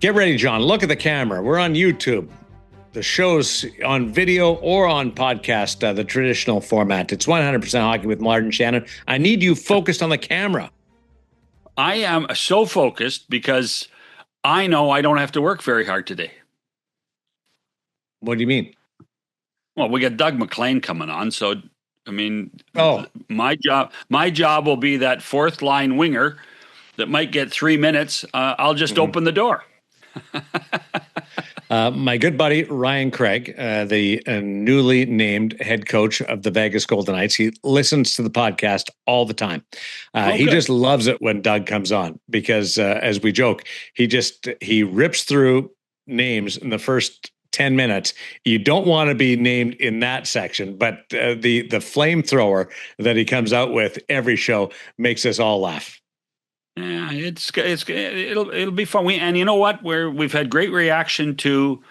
Get ready, John. Look at the camera. We're on YouTube. The show's on video or on podcast, the traditional format. It's 100% Hockey with Millard and Shannon. I need you focused on the camera. I am so focused because I know I don't have to work very hard today. What do you mean? Well, we got Doug MacLean coming on, so I mean, my job will be that fourth line winger that might get 3 minutes. I'll just open the door. My good buddy, Ryan Craig, the newly named head coach of the Vegas Golden Knights, he listens to the podcast all the time. He just loves it when Doug comes on because, as we joke, he rips through names in the first 10 minutes. You don't want to be named in that section, but the flamethrower that he comes out with every show makes us all laugh. Yeah, it'll be fun. And you know what? We've had great reaction to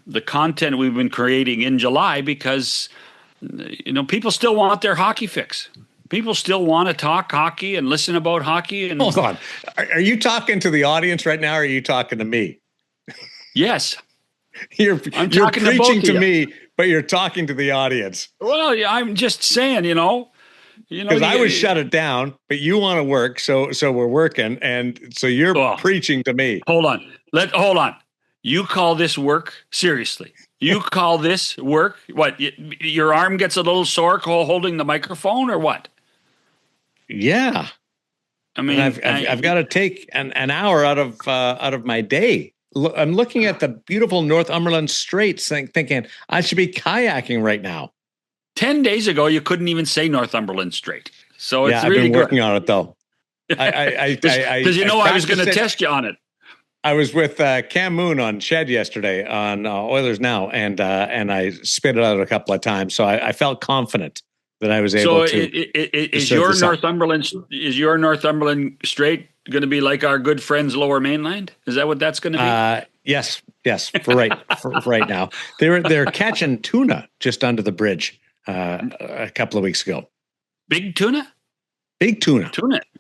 the content we've been creating in July because people still want their hockey fix. People still want to talk hockey and listen about hockey. And hold on, are you talking to the audience right now, or are you talking to me? Yes, you're preaching to me, but you're talking to the audience. Well, yeah, I'm just saying, because I would shut it down, but you want to work, so we're working, and so you're preaching to me. Hold on. You call this work? Seriously? You call this work? What? Your arm gets a little sore holding the microphone, or what? Yeah. I mean, I've got to take an hour out of my day. I'm looking at the beautiful Northumberland Straits, thinking I should be kayaking right now. 10 days ago, you couldn't even say Northumberland straight. So it's really I've been working on it, though. Because I was going to test you on it. I was with Cam Moon on Shed yesterday on Oilers Now, and I spit it out a couple of times. So I felt confident that I was able to. Is your Northumberland straight going to be like our good friends Lower Mainland? Is that what that's going to be? Yes. For right now, they're catching tuna just under the bridge. A couple of weeks ago. Big tuna? Big tuna.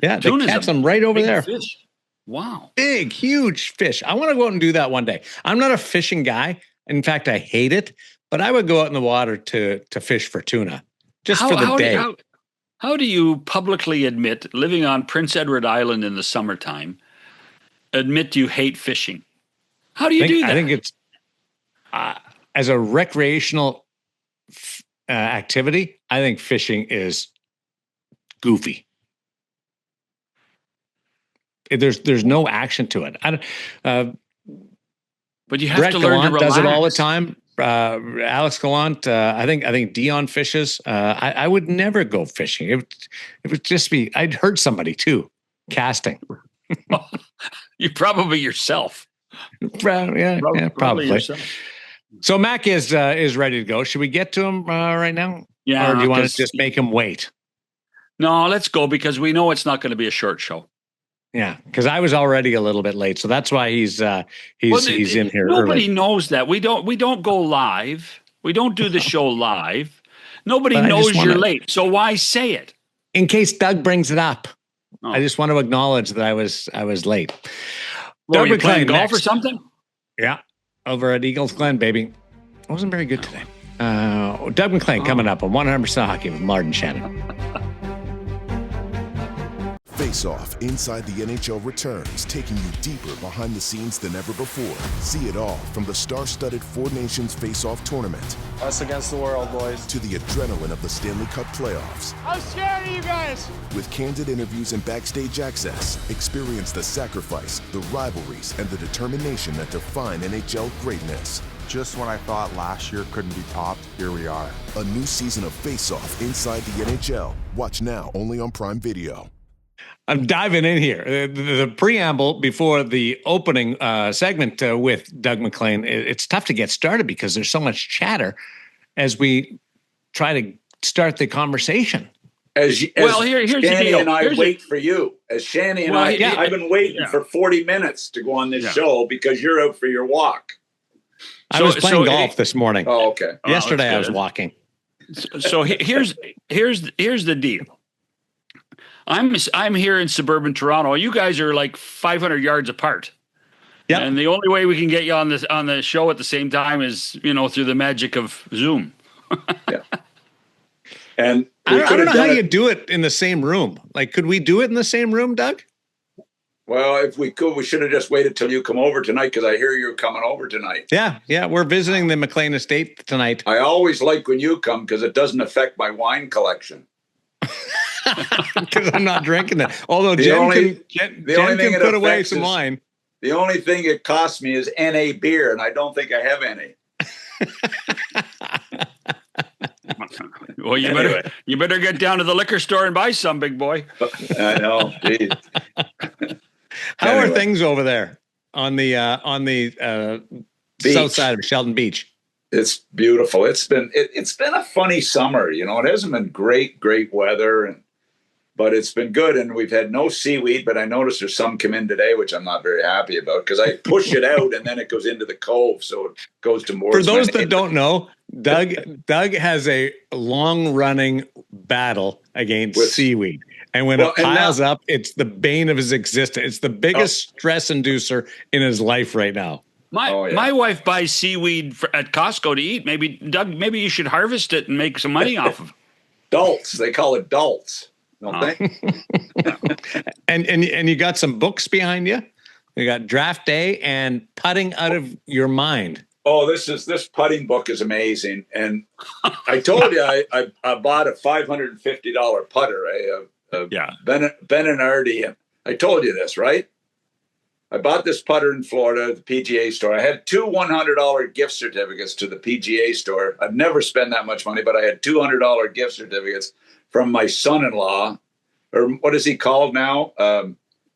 Yeah, they catch them right over there. Fish. Wow. Big, huge fish. I want to go out and do that one day. I'm not a fishing guy. In fact, I hate it. But I would go out in the water to fish for tuna just for the day. How do you publicly admit, living on Prince Edward Island in the summertime, admit you hate fishing? How do you do that? I think it's as a recreational activity, I think fishing is goofy. There's no action to it. But you have Brett to learn Gallant to relax. does it all the time. Alex Gallant, I think Dion fishes. I would never go fishing. It would just be. I'd hurt somebody too. Casting. You probably yourself. Probably yourself. So Mac is ready to go. Should we get to him right now? Yeah. Or do you want to just make him wait? No, let's go because we know it's not going to be a short show. Yeah, because I was already a little bit late, so that's why he's in here. Nobody early. knows that. We don't go live. We don't do the show live. Nobody knows you're late. So why say it? In case Doug brings it up. Oh. I just want to acknowledge that I was late. Well, Doug, you playing golf or something? Yeah. Over at Eagles Glen, baby. I wasn't very good today. Doug MacLean coming up on 100% Hockey with Millard and Shannon. Face Off Inside the NHL returns, taking you deeper behind the scenes than ever before. See it all from the star-studded Four Nations Face Off tournament. Us against the world, boys. To the adrenaline of the Stanley Cup playoffs. I'm scared of you guys. With candid interviews and backstage access, experience the sacrifice, the rivalries, and the determination that define NHL greatness. Just when I thought last year couldn't be topped, here we are. A new season of Face Off Inside the NHL. Watch now only on Prime Video. I'm diving in here. The preamble before the opening segment with Doug MacLean, it's tough to get started because there's so much chatter as we try to start the conversation. Here's Shanny the deal. And I wait for you. As Shanny and I've been waiting for 40 minutes to go on this show because you're out for your walk. I was playing golf this morning. Oh, okay. Yesterday I was walking. So here's the deal. I'm here in suburban Toronto. You guys are like 500 yards apart. Yeah. And the only way we can get you on the show at the same time is, through the magic of Zoom. Yeah. And I don't know how you do it in the same room. Like, could we do it in the same room, Doug? Well, if we could, we should have just waited till you come over tonight, because I hear you're coming over tonight. Yeah. We're visiting the MacLean estate tonight. I always like when you come because it doesn't affect my wine collection. Because I'm not drinking that. Although Jen can put away some wine. The only thing it costs me is NA beer, and I don't think I have any. Well, you better get down to the liquor store and buy some, big boy. I know. Geez. How are things over there on the south side of Sheldon Beach? It's beautiful. It's been a funny summer. It hasn't been great weather, but it's been good. And we've had no seaweed, but I noticed there's some come in today, which I'm not very happy about, because I push it out and then it goes into the cove. So it goes to more. For those that don't know, Doug has a long running battle against seaweed. And when it piles up, it's the bane of his existence. It's the biggest stress inducer in his life right now. My wife buys seaweed at Costco to eat. Maybe, Doug, you should harvest it and make some money off of it. Dults. They call it dults, don't they? And you got some books behind you. You got Draft Day and Putting Out of Your Mind. Oh, this putting book is amazing. And I told you I bought a $550 putter, Bedard. I told you this, right? I bought this putter in Florida at the PGA store. I had two $100 gift certificates to the PGA store. I'd never spend that much money, but I had $200 gift certificates from my son-in-law, or what is he called now?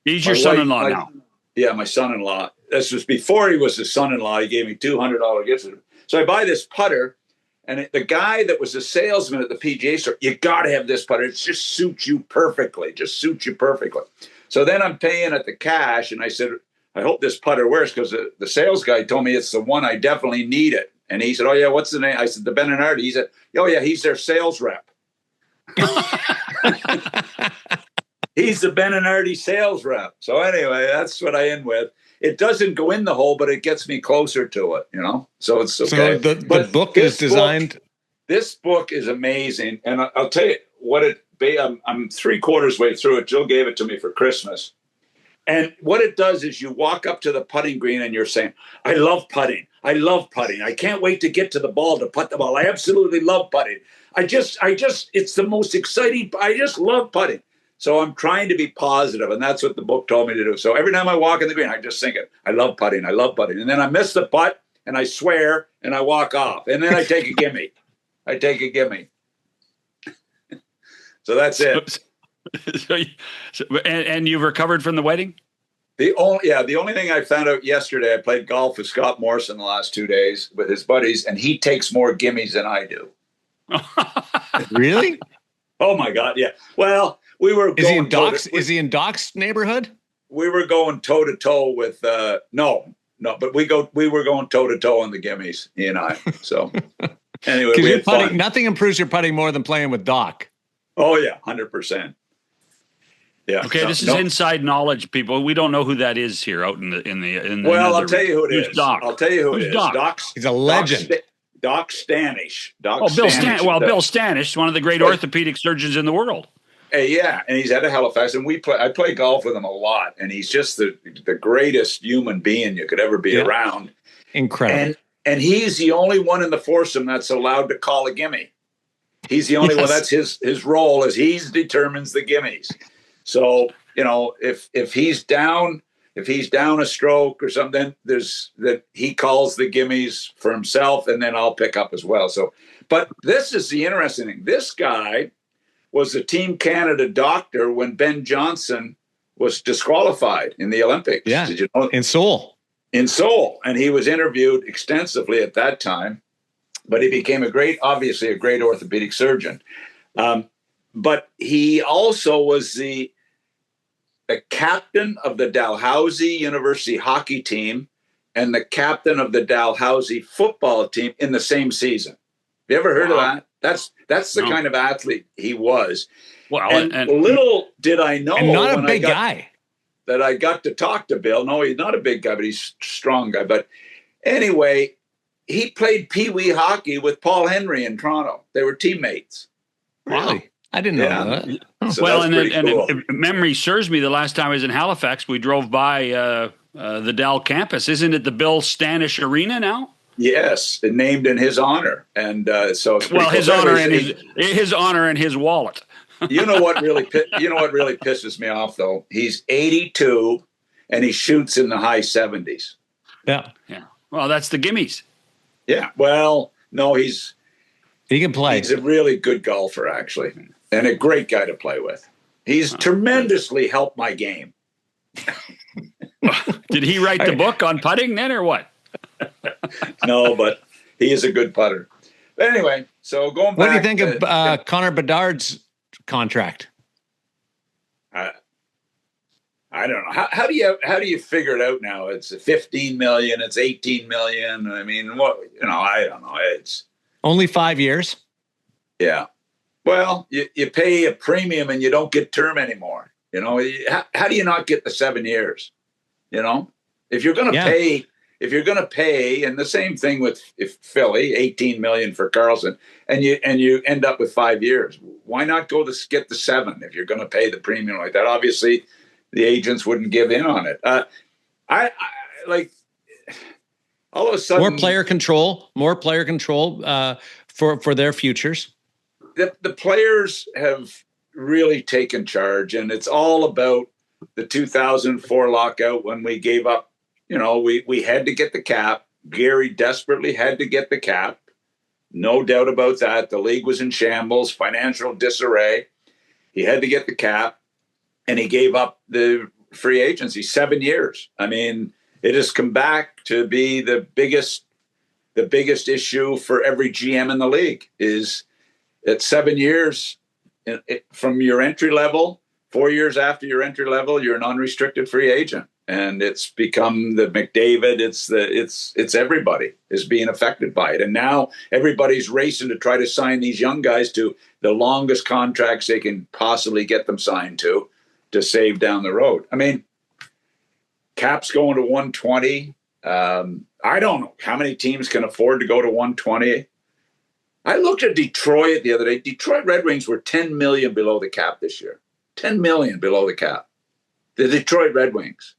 He's your son-in-law now. Yeah, my son-in-law. This was before he was his son-in-law. He gave me $200 gift certificates. So I buy this putter, and the guy that was the salesman at the PGA store, you got to have this putter. It just suits you perfectly. So then I'm paying at the cash, and I said, I hope this putter works, because the sales guy told me it's the one I definitely need it. And he said, oh, yeah, what's the name? I said, the Bedard. He said, oh, yeah, he's their sales rep. He's the Bedard sales rep. So anyway, that's what I end with. It doesn't go in the hole, but it gets me closer to it, So it's okay. So the book is designed. This book is amazing. And I'll tell you what I'm 3/4 way through it. Jill gave it to me for Christmas. And what it does is you walk up to the putting green and you're saying, I love putting. I can't wait to get to the ball to putt the ball. I absolutely love putting. It's the most exciting. I just love putting. So I'm trying to be positive, and that's what the book told me to do. So every time I walk in the green, I just think it. I love putting. And then I miss the putt, and I swear, and I walk off. And then I take a gimme. So that's it. And you've recovered from the wedding? The only thing I found out yesterday, I played golf with Scott Morrison the last 2 days with his buddies, and he takes more gimmies than I do. Really? Oh my God! Yeah. Well, we were. Is he in Doc's neighborhood? We were going toe to toe with no, but we were going toe to toe on the gimmies, he and I. So anyway, we had fun. Nothing improves your putting more than playing with Doc. Oh yeah, 100%. Yeah. Okay, this is inside knowledge, people. We don't know who that is here out in the. Well, I'll tell you who it is. Doc? I'll tell you who it is. Doc? He's a legend. Doc Stanish. Bill Stanish, one of the great orthopedic surgeons in the world. Yeah, and he's out of Halifax, and I play golf with him a lot, and he's just the greatest human being you could ever be around. Incredible. And he's the only one in the foursome that's allowed to call a gimme. He's the only one. That's his role, is he determines the gimmies. So if he's down a stroke or something, that he calls the gimmies for himself, and then I'll pick up as well. So, but this is the interesting thing. This guy was the Team Canada doctor when Ben Johnson was disqualified in the Olympics. Yeah, did you know? In Seoul, and he was interviewed extensively at that time. But he became obviously a great orthopedic surgeon. But he also was the captain of the Dalhousie University hockey team and the captain of the Dalhousie football team in the same season. Have you ever heard of that? That's the kind of athlete he was. Well, and little did I know. And not a big guy. that I got to talk to Bill. No, he's not a big guy, but he's a strong guy. But anyway, he played pee-wee hockey with Paul Henry in Toronto. They were teammates. Really? Wow. I didn't know that. So well, and cool. if memory serves me, the last time I was in Halifax, we drove by the Dell campus. Isn't it the Bill Stanish Arena now? Yes, named in his honor, and so it's well, his cool. honor and his honor and his wallet. You know what really pisses me off though? He's 82 and he shoots in the high 70s. Yeah. Well, that's the gimmies. Yeah. Well, no, he can play. He's a really good golfer, actually, and a great guy to play with. He's tremendously helped my game. Did he write the book on putting then, or what? No, but he is a good putter. But anyway, so going back. What do you think of Connor Bedard's contract? I don't know. How do you figure it out now? It's 15 million. It's 18 million. I mean, I don't know. It's only 5 years. Yeah. Well, you pay a premium and you don't get term anymore. How do you not get the 7 years? If you're going to pay, and the same thing with Philly, 18 million for Carlson, and you end up with 5 years. Why not get the 7 if you're going to pay the premium like that? Obviously, the agents wouldn't give in on it. I like all of a sudden more player control for their futures. The players have really taken charge, and it's all about the 2004 lockout when we gave up. We had to get the cap. Gary desperately had to get the cap. No doubt about that. The league was in shambles, financial disarray. He had to get the cap, and he gave up the free agency 7 years. I mean, it has come back to be the biggest issue for every GM in the league is at 7 years from your entry level, 4 years after your entry level, you're an unrestricted free agent. And it's become the McDavid. It's everybody is being affected by it. And now everybody's racing to try to sign these young guys to the longest contracts they can possibly get them signed to save down the road. I mean, cap's going to 120. I don't know how many teams can afford to go to 120. I looked at Detroit the other day. Detroit Red Wings were 10 million below the cap this year. 10 million below the cap. The Detroit Red Wings.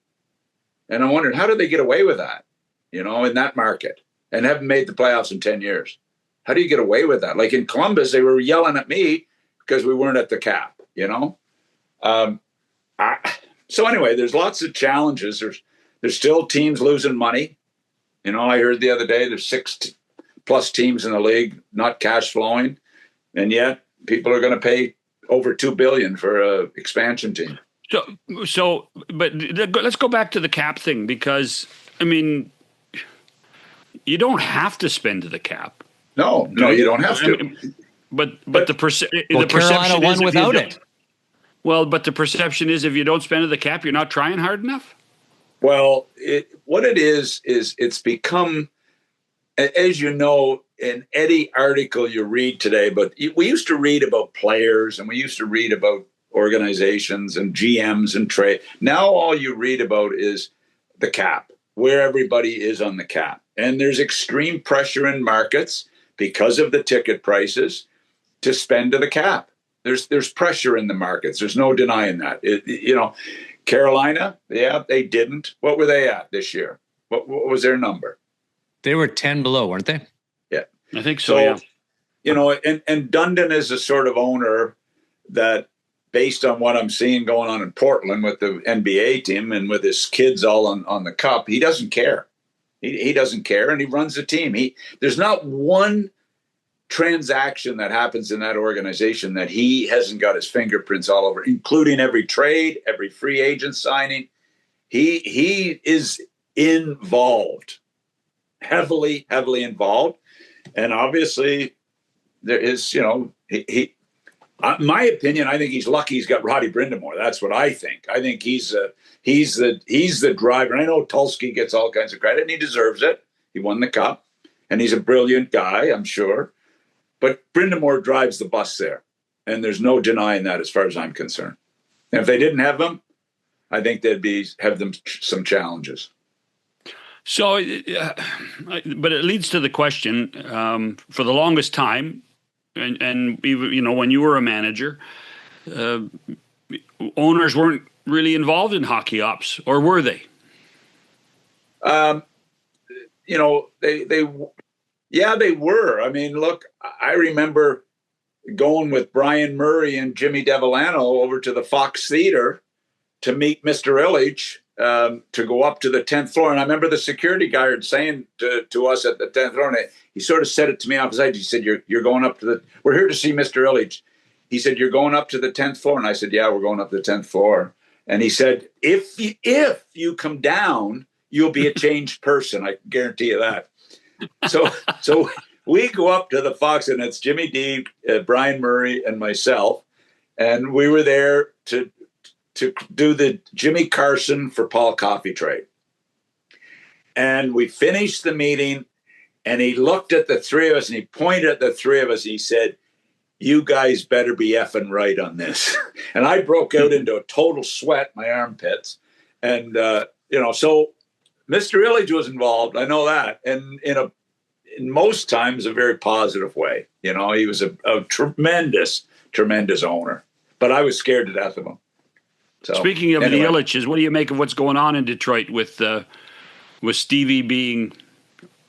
And I wondered, how did they get away with that, in that market and haven't made the playoffs in 10 years? How do you get away with that? Like in Columbus, they were yelling at me because we weren't at the cap, So anyway, there's lots of challenges. There's still teams losing money. I heard the other day there's 6 plus teams in the league not cash flowing, and yet people are going to pay over $2 billion for a expansion team. But let's go back to the cap thing because I mean, you don't have to spend the cap. No, you don't have to. I mean, but the Carolina perception won is without it. Well, but the perception is if you don't spend the cap, you're not trying hard enough. Well, what it is it's become, as you know, in any article you read today, but we used to read about players and we used to read about organizations and GMs and trade. Now all you read about is the cap, where everybody is on the cap. And there's extreme pressure in markets because of the ticket prices to spend to the cap. There's pressure in the markets. There's no denying that. Carolina, they didn't. What were they at this year? What was their number? They were 10 below, weren't they? Yeah. I think so, yeah. And Dundon is a sort of owner that, based on what I'm seeing going on in Portland with the NBA team and with his kids all on the cup, he doesn't care. He doesn't care, and he runs the team. There's not one transaction that happens in that organization that he hasn't got his fingerprints all over, including every trade, every free agent signing. He is involved, heavily involved, and obviously there is, my opinion, I think he's lucky he's got Roddy Brind'Amour. That's what I think. I think he's the driver. And I know Tulsky gets all kinds of credit, and he deserves it. He won the cup, and he's a brilliant guy, I'm sure. But Brind'Amour drives the bus there, and there's no denying that as far as I'm concerned. And if they didn't have him, I think they'd have them some challenges. So, but it leads to the question, for the longest time, and even, when you were a manager, owners weren't really involved in hockey ops, or were they? They were. I mean, look, I remember going with Brian Murray and Jimmy Devellano over to the Fox Theater to meet Mr. Ilitch, to go up to the 10th floor. And I remember the security guard saying to us at the 10th floor, and he sort of said it to me off his edge. He said, you're going up to we're here to see Mr. Ilitch. He said, you're going up to the 10th floor. And I said, yeah, we're going up to the 10th floor. And he said, if you come down, you'll be a changed person. I guarantee you that. So we go up to the Fox, and it's Jimmy D, Brian Murray, and myself. And we were there to do the Jimmy Carson for Paul coffee trade. And we finished the meeting, and he looked at the three of us, and he pointed at the three of us, and he said, you guys better be effing right on this. And I broke out into a total sweat, my armpits. And, so Mr. Ilitch was involved. I know that. And in most times, a very positive way. He was a tremendous, tremendous owner. But I was scared to death of him. So, speaking of the Ilitches, what do you make of what's going on in Detroit with Stevie being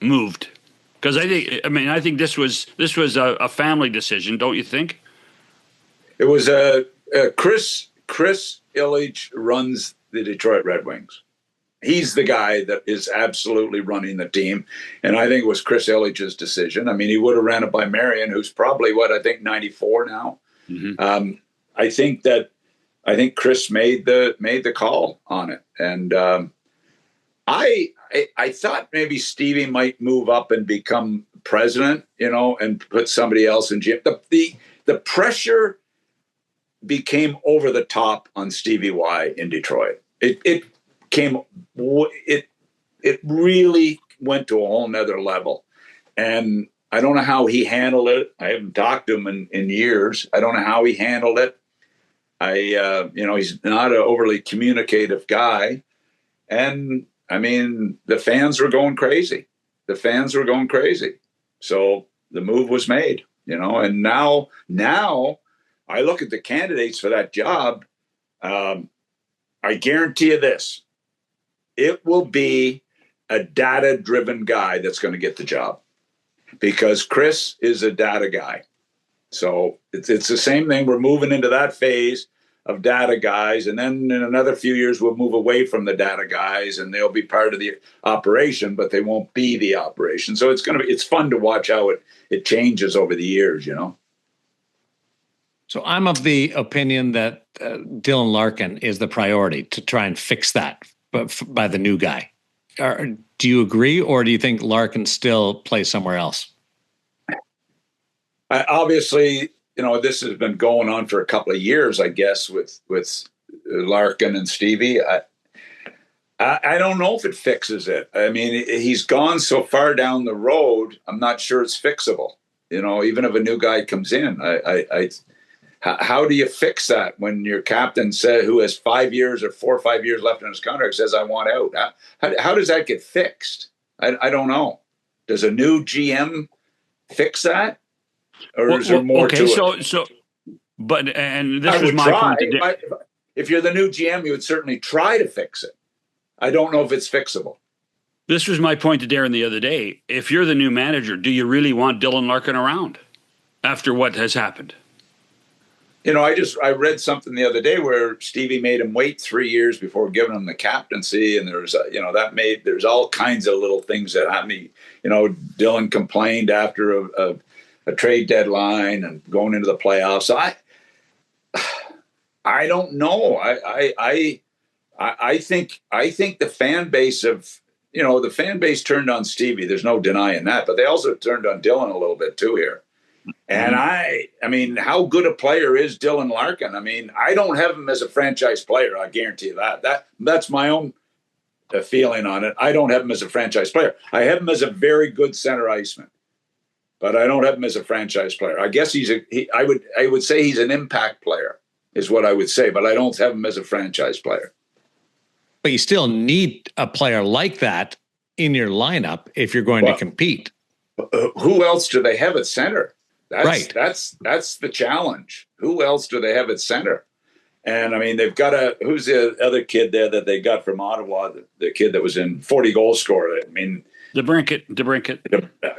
moved? Because I think this was a family decision, don't you think? It was Chris Ilitch runs the Detroit Red Wings. He's the guy that is absolutely running the team, and I think it was Chris Ilitch's decision. I mean, he would have ran it by Marion, who's probably 94 now. Mm-hmm. I think Chris made the call on it, and I thought maybe Stevie might move up and become president, and put somebody else in gym. The pressure became over the top on Stevie Y in Detroit. It really went to a whole nother level, and I don't know how he handled it. I haven't talked to him in years. I don't know how he handled it. He's not an overly communicative guy. And I mean, the fans were going crazy. So the move was made, and now I look at the candidates for that job. I guarantee you this, it will be a data-driven guy that's going to get the job, because Chris is a data guy. So it's the same thing. We're moving into that phase of data guys, and then in another few years we'll move away from the data guys, and they'll be part of the operation, but they won't be the operation. So it's fun to watch how it changes over the years, So I'm of the opinion that Dylan Larkin is the priority to try and fix that by the new guy. Do you agree, or do you think Larkin still plays somewhere else? Obviously, this has been going on for a couple of years, I guess, with Larkin and Stevie. I don't know if it fixes it. I mean, he's gone so far down the road, I'm not sure it's fixable. Even if a new guy comes in, how do you fix that when your captain who has 5 years or 4 or 5 years left in his contract says, I want out? How does that get fixed? I don't know. Does a new GM fix that? Or is there more to it? And this was my point. If you're the new GM, you would certainly try to fix it. I don't know if it's fixable. This was my point to Daren the other day. If you're the new manager, do you really want Dylan Larkin around after what has happened? I read something the other day where Stevie made him wait 3 years before giving him the captaincy, and there's there's all kinds of little things that happened. Dylan complained after a trade deadline and going into the playoffs. So I don't know. I think the fan base the fan base turned on Stevie. There's no denying that, but they also turned on Dylan a little bit too here. And I mean, how good a player is Dylan Larkin? I mean, I don't have him as a franchise player. I guarantee you that. That's my own feeling on it. I don't have him as a franchise player. I have him as a very good center iceman, but I don't have him as a franchise player. I guess I would say he's an impact player is what I would say, but I don't have him as a franchise player. But you still need a player like that in your lineup if you're going to compete. Who else do they have at center? Right. That's the challenge. Who else do they have at center? And I mean, they've got who's the other kid there that they got from Ottawa? The kid that was in 40 goal scorer. I mean, DeBrincat.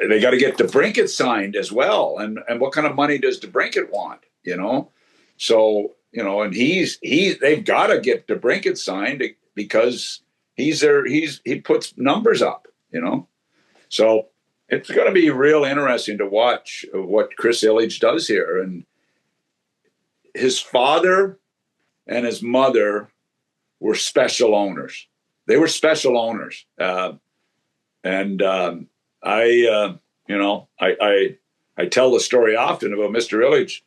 They got to get DeBrincat signed as well. And what kind of money does DeBrincat want? So and they've got to get DeBrincat signed because he puts numbers up. So it's going to be real interesting to watch what Chris Ilitch does here. And his father and his mother were special owners. They were special owners. I tell the story often about Mr. Ilitch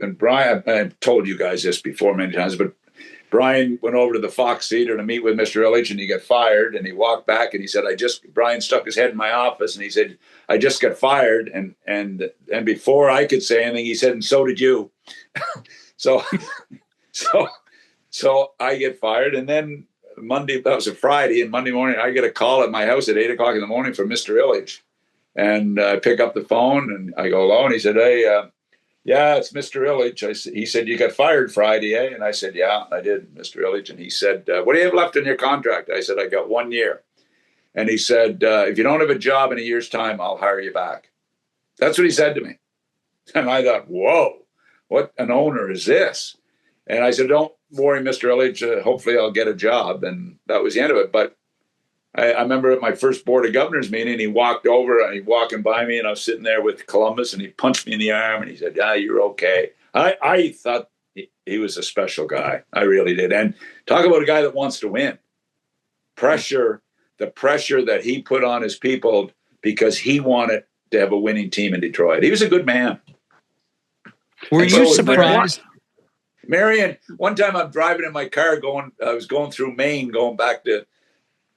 and Brian. I've told you guys this before many times, but Brian went over to the Fox Theater to meet with Mr. Ilitch, and he got fired. And he walked back and he said, Brian stuck his head in my office and he said, I just got fired. And before I could say anything, he said, and so did you. So I get fired. And then Monday, that was a Friday, and Monday morning, I get a call at my house at 8:00 in the morning from Mr. Ilitch. And I pick up the phone and I go, hello. And he said, hey, yeah, it's Mr. Ilitch. He said, you got fired Friday, eh? And I said, yeah, I did, Mr. Ilitch. And he said, what do you have left in your contract? I said, I got 1 year. And he said, if you don't have a job in a year's time, I'll hire you back. That's what he said to me. And I thought, whoa, what an owner is this? And I said, don't worry, Mr. Ilitch. Hopefully I'll get a job. And that was the end of it. But I remember at my first Board of Governors meeting, he walked over and he walking by me, and I was sitting there with Columbus, and he punched me in the arm and he said, yeah, you're okay. I thought he was a special guy. I really did. And talk about a guy that wants to win. The pressure that he put on his people because he wanted to have a winning team in Detroit. He was a good man. Were you surprised? Marion, one time I'm driving in my car I was going through Maine, going back to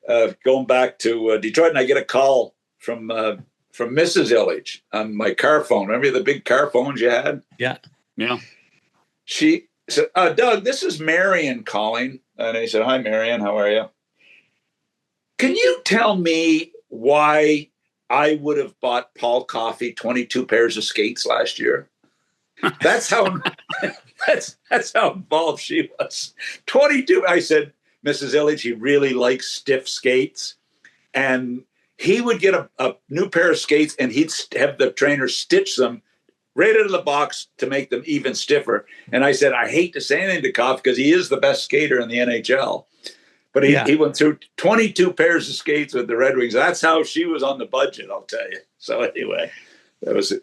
Detroit, and I get a call from Mrs. Ilitch on my car phone. Remember the big car phones you had? Yeah. She said, Doug, this is Marion calling. And I said, hi, Marion, how are you? Can you tell me why I would have bought Paul Coffey 22 pairs of skates last year? That's how that's how involved she was. 22. I said, Mrs. Ilitch, he really likes stiff skates. And he would get a new pair of skates and he'd have the trainer stitch them right out of the box to make them even stiffer. And I said, I hate to say anything to Koff because he is the best skater in the NHL. But he went through 22 pairs of skates with the Red Wings. That's how she was on the budget, I'll tell you. So anyway, that was it.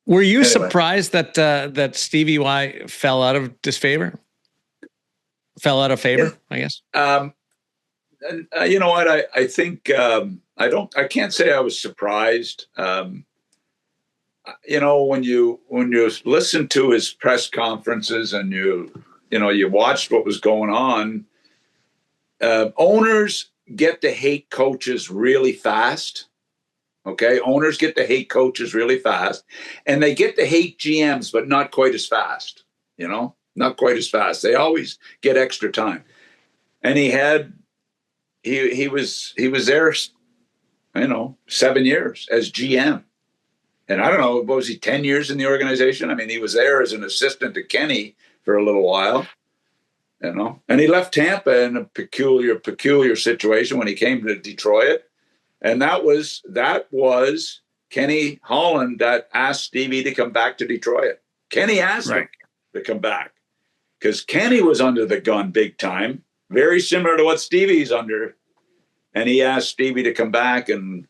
Were you surprised that Stevie Y fell out of favor, I guess? And you know what? I think I can't say I was surprised. When you listen to his press conferences and you watched what was going on, owners get to hate coaches really fast. Okay, owners get to hate coaches really fast, and they get to hate GMs, but not quite as fast. Not quite as fast. They always get extra time. And he was there, 7 years as GM. And I don't know, what was he, 10 years in the organization? I mean, he was there as an assistant to Kenny for a little while, And he left Tampa in a peculiar situation when he came to Detroit. And that was Kenny Holland that asked Stevie to come back to Detroit. Kenny asked him to come back because Kenny was under the gun big time, very similar to what Stevie's under. And he asked Stevie to come back and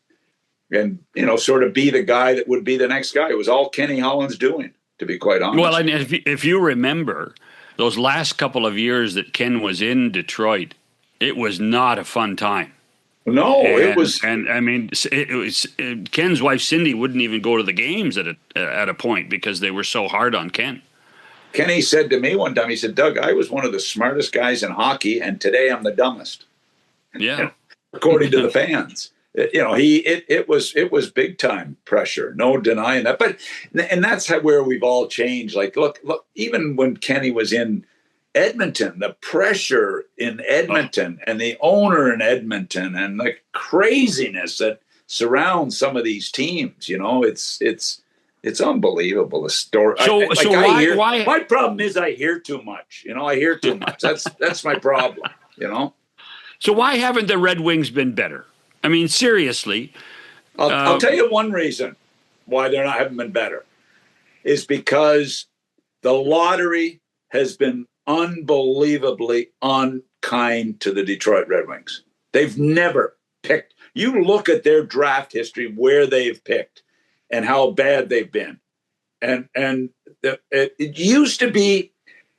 sort of be the guy that would be the next guy. It was all Kenny Holland's doing, to be quite honest. Well, and if you remember those last couple of years that Ken was in Detroit, it was not a fun time. No, it was. And I mean, it was Ken's wife, Cindy, wouldn't even go to the games at a point because they were so hard on Ken. Kenny said to me one time, he said, Doug, I was one of the smartest guys in hockey, and today I'm the dumbest. Yeah. According to the fans. It was big time pressure, no denying that. But and that's where we've all changed. Like, look, even when Kenny was in Edmonton, the pressure in Edmonton and the owner in Edmonton and the craziness that surrounds some of these teams, it's unbelievable. The story. Why? My problem is I hear too much. I hear too much. That's my problem. So why haven't the Red Wings been better? I mean, seriously. I'll tell you one reason why haven't been better is because the lottery has been unbelievably unkind to the Detroit Red Wings. They've never picked. You look at their draft history, where they've picked and how bad they've been. And it used to be,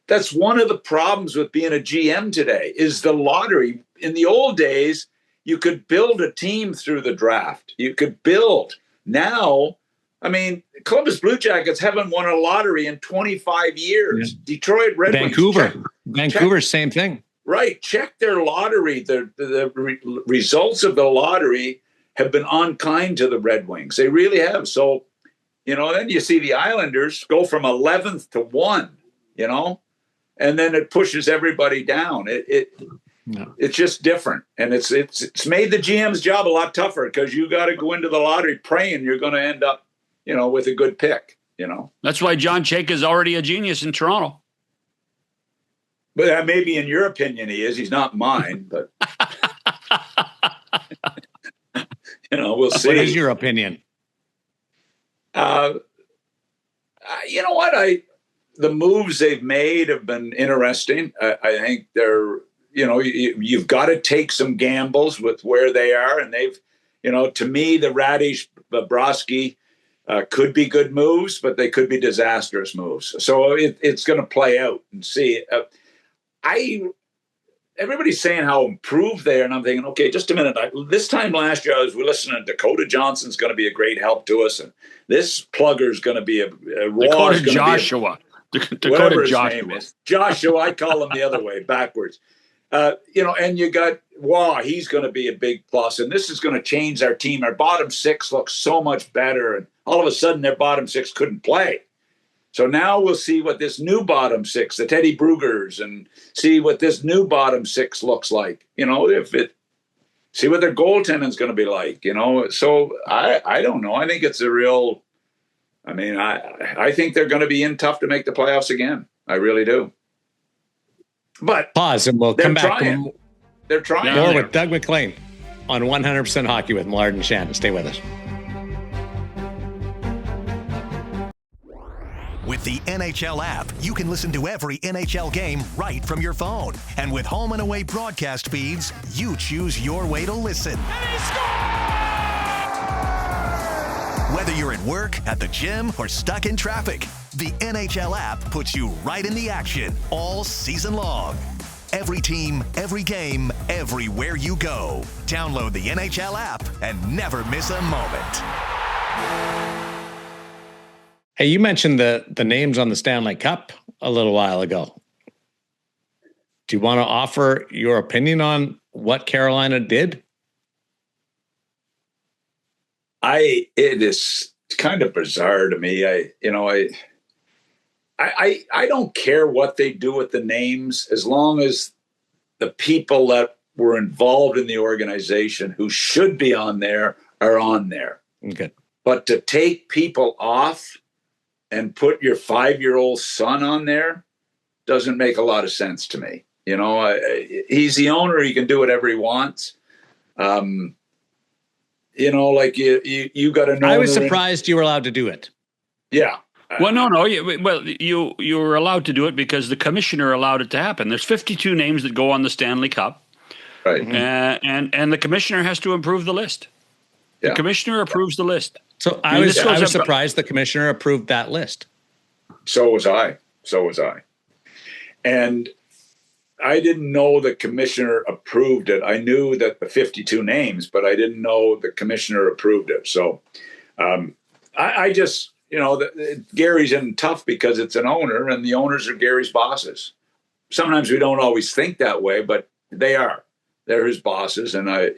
that's one of the problems with being a GM today is the lottery. In the old days, you could build a team through the draft. You could build. Now, I mean, Columbus Blue Jackets haven't won a lottery in 25 years. Yeah. Detroit Red Wings. Vancouver, same thing. Right. Check their lottery. The results of the lottery have been unkind to the Red Wings. They really have. So, then you see the Islanders go from 11th to 1, and then it pushes everybody down. It's just different. And it's made the GM's job a lot tougher because you got to go into the lottery praying you're going to end up, with a good pick, That's why John Chayka is already a genius in Toronto. But maybe in your opinion he is. He's not mine, but we'll see. What is your opinion? You know what? The moves they've made have been interesting. I think they're, you've got to take some gambles with where they are. And they've, to me, the Radish, Bobrovsky could be good moves, but they could be disastrous moves. So it's going to play out and see. Everybody's saying how improved they are, and I'm thinking, okay, just a minute. This time last year, I was listening to Dakota Johnson's going to be a great help to us, and this plugger's going to be a Dakota Joshua. Dakota Joshua. Joshua, I call him the other way, backwards. And you got he's going to be a big plus, and this is going to change our team. Our bottom six looks so much better, and all of a sudden their bottom six couldn't play. So now we'll see what this new bottom six, the Teddy Brugers, and see what this new bottom six looks like. See what their goaltending is going to be like. So I don't know. I think it's a real. I mean, I think they're going to be in tough to make the playoffs again. I really do. But pause and we'll come back. They're trying. More with Doug MacLean on 100% Hockey with Millard and Shannon. Stay with us. With the NHL app, you can listen to every NHL game right from your phone. And with home and away broadcast feeds, you choose your way to listen. And he scores! Whether you're at work, at the gym, or stuck in traffic, the NHL app puts you right in the action all season long. Every team, every game, everywhere you go. Download the NHL app and never miss a moment. Hey, you mentioned the names on the Stanley Cup a little while ago. Do you want to offer your opinion on what Carolina did? It is kind of bizarre to me. I don't care what they do with the names as long as the people that were involved in the organization who should be on there are on there. Okay. But to take people off and put your 5-year-old son on there doesn't make a lot of sense to me. He's the owner. He can do whatever he wants. You got to know. I was surprised you were allowed to do it. Yeah. Well, no. You were allowed to do it because the commissioner allowed it to happen. There's 52 names that go on the Stanley Cup. Right. And the commissioner has to approve the list. Yeah. The commissioner approves the list. So I was surprised the commissioner approved that list. So was I. And I didn't know the commissioner approved it. I knew that the 52 names, but I didn't know the commissioner approved it. So I just, Gary's in tough because it's an owner and the owners are Gary's bosses. Sometimes we don't always think that way, but they are. They're his bosses. And a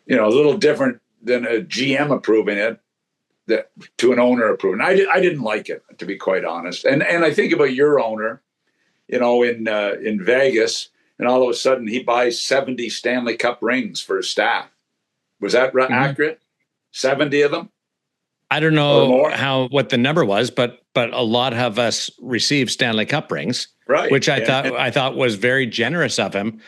little different than a GM approving it to an owner approving. I didn't like it, to be quite honest. And I think about your owner. in Vegas, and all of a sudden he buys 70 Stanley Cup rings for his staff. Was that accurate? 70 of them? I don't know what the number was, but a lot of us received Stanley Cup rings, right? Which I thought was very generous of him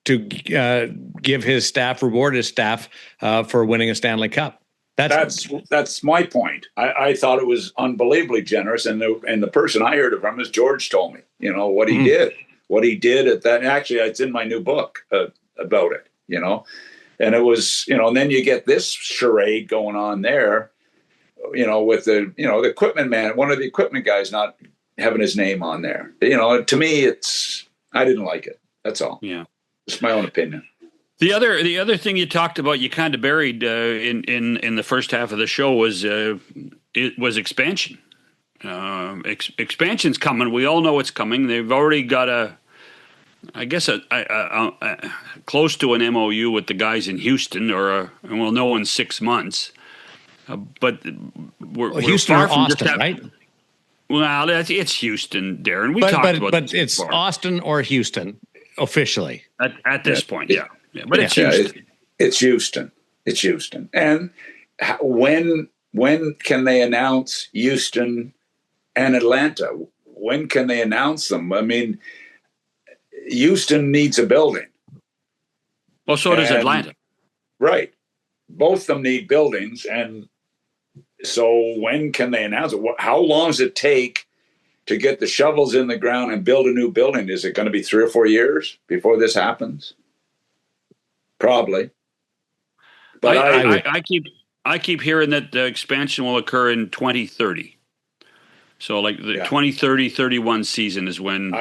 to give his staff, reward his staff for winning a Stanley Cup. That's my point. I thought it was unbelievably generous, and the person I heard it from is George told me, what he did at that. Actually, it's in my new book about it, and it was, and then you get this charade going on there, with the equipment man, one of the equipment guys not having his name on there. To me, I didn't like it. That's all. Yeah, it's my own opinion. The other thing you talked about, you kind of buried in the first half of the show was expansion. Expansion's coming. We all know it's coming. They've already got a close to an MOU with the guys in Houston, and we'll know in 6 months. But we're Houston far or from Austin, just right? Well, it's Houston, Darren. We talked about but it's before. Austin or Houston officially at this point. Yeah. But it's Houston. It's Houston. It's Houston. And when can they announce Houston and Atlanta? When can they announce them? I mean, Houston needs a building. Well, so does Atlanta. Right. Both of them need buildings. And so when can they announce it? How long does it take to get the shovels in the ground and build a new building? Is it going to be 3 or 4 years before this happens? Probably. But I keep hearing that the expansion will occur in 2030. So like the 2030-31 season is when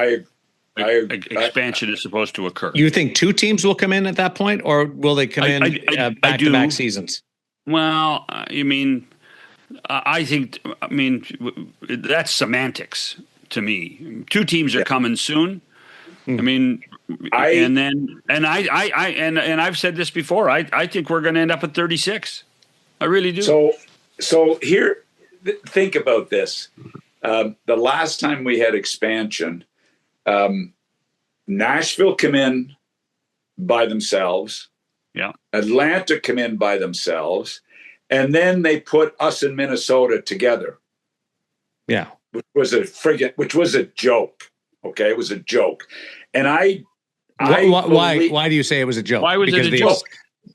expansion is supposed to occur. You think 2 teams will come in at that point, or will they come in back-to-back seasons? Well, I think that's semantics to me. 2 teams are coming soon. I mean, I've said this before. I think we're going to end up at 36. I really do. So here, think about this. The last time we had expansion, Nashville come in by themselves. Yeah. Atlanta come in by themselves, and then they put us in Minnesota together. Yeah. Which was a joke. Okay, it was a joke. And why do you say it was a joke? Why was it a joke?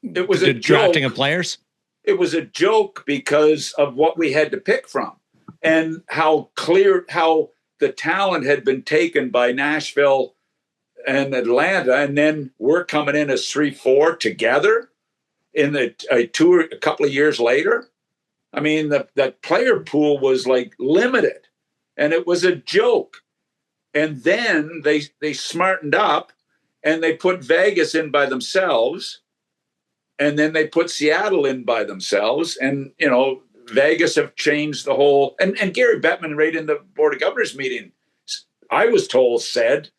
It was a drafting of players. It was a joke because of what we had to pick from, and how the talent had been taken by Nashville and Atlanta, and then we're coming in as 3-4 together in a couple of years later. I mean, that player pool was like limited, and it was a joke. And then they smartened up, and they put Vegas in by themselves, and then they put Seattle in by themselves. And, Vegas have changed the whole, and Gary Bettman right in the Board of Governors meeting, I was told, said,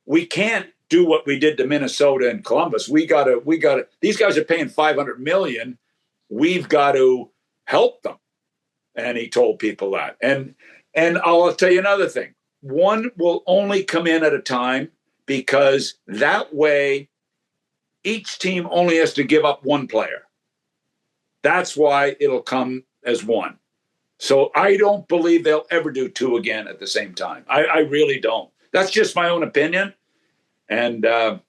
we can't do what we did to Minnesota and Columbus. We gotta, these guys are paying $500 million. We've got to help them. And he told people that. And I'll tell you another thing. One will only come in at a time, because that way each team only has to give up 1 player. That's why it'll come as 1. So I don't believe they'll ever do 2 again at the same time. I really don't. That's just my own opinion. And for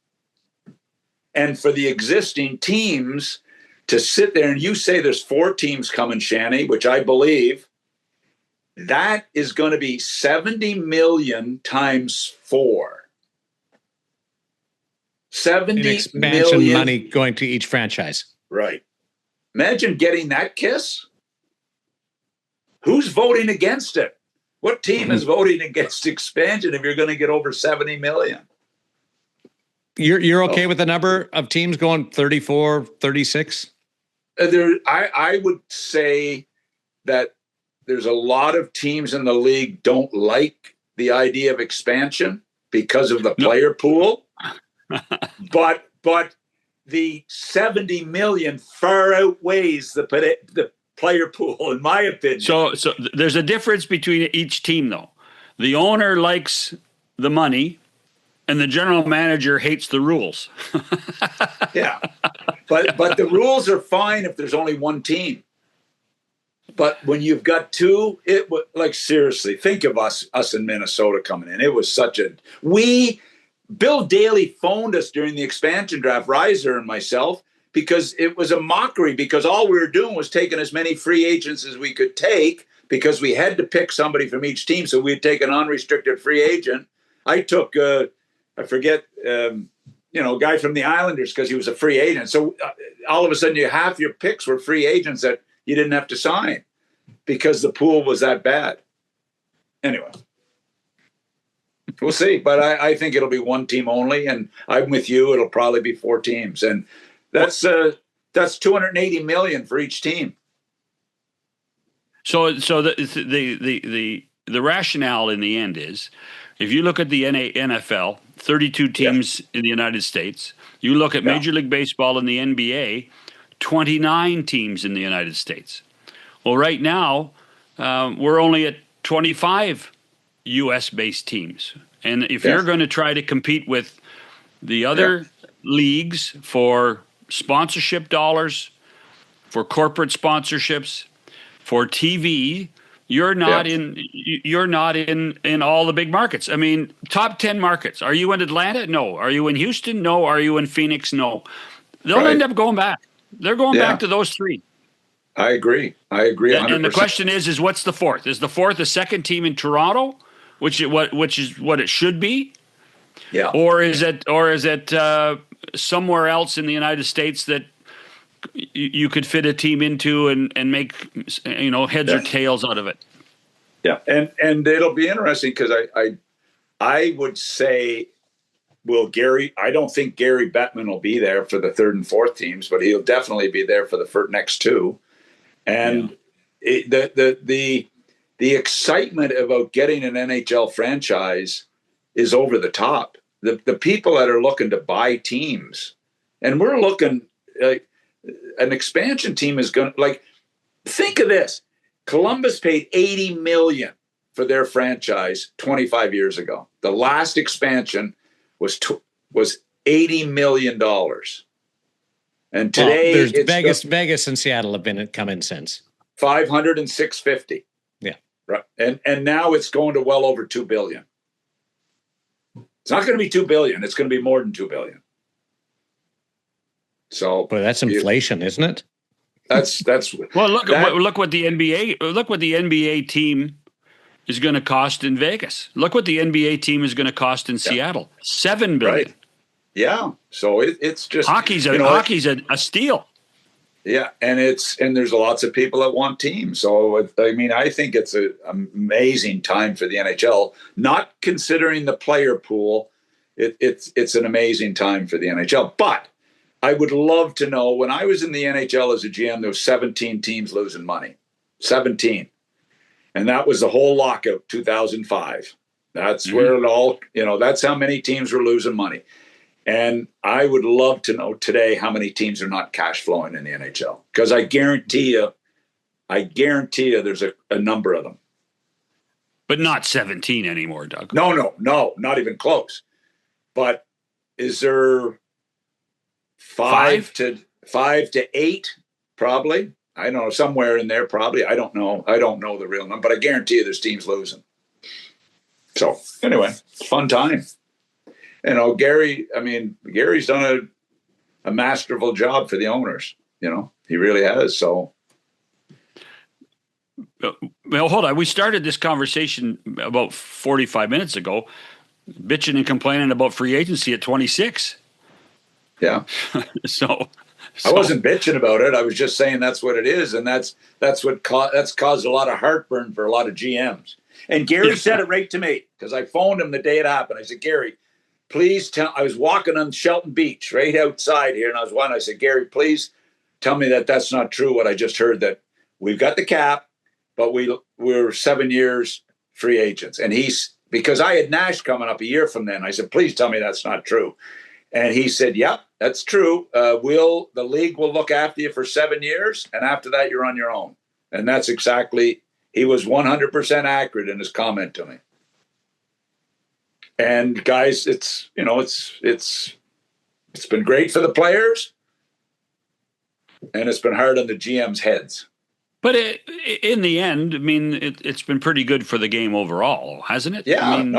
the existing teams to sit there, and you say there's 4 teams coming, Shanny, which I believe, that is going to be $70 million times 4. 70 in expansion million money going to each franchise. Right. Imagine getting that kiss. Who's voting against it? What team is voting against expansion if you're going to get over 70 million? You're okay with the number of teams going 34, 36? I would say that there's a lot of teams in the league don't like the idea of expansion because of the player pool. but the 70 million far outweighs the player pool, in my opinion. So there's a difference between each team, though. The owner likes the money, and the general manager hates the rules. Yeah. But the rules are fine if there's only one team. But when you've got two, seriously, think of us in Minnesota coming in. It was Bill Daly phoned us during the expansion draft, Reiser and myself, because it was a mockery, because all we were doing was taking as many free agents as we could take, because we had to pick somebody from each team. So we'd take an unrestricted free agent. I took, a guy from the Islanders because he was a free agent. So all of a sudden, half your picks were free agents that you didn't have to sign because the pool was that bad. Anyway, we'll see. But I think it'll be one team only. And I'm with you. It'll probably be 4 teams. And that's $280 million for each team. So the rationale in the end is, if you look at the NFL, 32 teams in the United States. You look at Major League Baseball and the NBA, 29 teams in the United States. Well, right now, we're only at 25 U.S.-based teams. And if you're going to try to compete with the other leagues for sponsorship dollars, for corporate sponsorships, for TV, you're not in all the big markets. I mean, top 10 markets. Are you in Atlanta? No. Are you in Houston? No. Are you in Phoenix? No. They'll end up going back. They're going back to those 3. I agree 100%. And the question is what's the fourth? Is the fourth a second team in Toronto, which is what it should be? Yeah. Or is it somewhere else in the United States that you could fit a team into and make heads or tails out of it? Yeah, and it'll be interesting because I would say, Gary, I don't think Gary Bettman will be there for the 3rd and 4th teams, but he'll definitely be there for the next 2. And the excitement about getting an NHL franchise is over the top. The people that are looking to buy teams, and we're looking an expansion team is going to, think of this. Columbus paid $80 million for their franchise 25 years ago. The last expansion was $80 million. And today, Vegas and Seattle have come in since 500 and 650. Yeah, right. And now it's going to well over $2 billion. It's not going to be $2 billion. It's going to be more than $2 billion. So, but that's inflation, isn't it? That's well. Look what the NBA team is going to cost in Vegas. Look what the NBA team is going to cost in Seattle. $7 billion. Right. Yeah. So it's just hockey's a steal. Yeah, and there's lots of people that want teams. So I think it's an amazing time for the NHL. Not considering the player pool, it's an amazing time for the NHL. But I would love to know, when I was in the NHL as a GM, there was 17 teams losing money. 17. And that was the whole lockout, 2005. That's where it all, that's how many teams were losing money. And I would love to know today how many teams are not cash flowing in the NHL. Because I guarantee you there's a number of them. But not 17 anymore, Doug. No, not even close. But is there 5 to 8? Probably. I don't know, somewhere in there, probably. I don't know the real number, but I guarantee you there's teams losing. So anyway, fun time. Gary's done a masterful job for the owners. He really has. So, well, hold on. We started this conversation about 45 minutes ago, bitching and complaining about free agency at 26. Yeah. So I wasn't bitching about it. I was just saying that's what it is, and that's caused a lot of heartburn for a lot of GMs. And Gary said it right to me, because I phoned him the day it happened. I said, Gary, please tell. I was walking on Shelton Beach right outside here, and I said, Gary, please tell me that that's not true. What I just heard, that we've got the cap, but we're 7 years free agents. And because I had Nash coming up a year from then. I said, please tell me that's not true. And he said, yep, that's true. The league will look after you for 7 years, and after that, you're on your own. And that's exactly. He was 100% accurate in his comment to me. And guys, it's been great for the players, and it's been hard on the GM's heads. But in the end, I mean, it's been pretty good for the game overall, hasn't it? Yeah, I mean,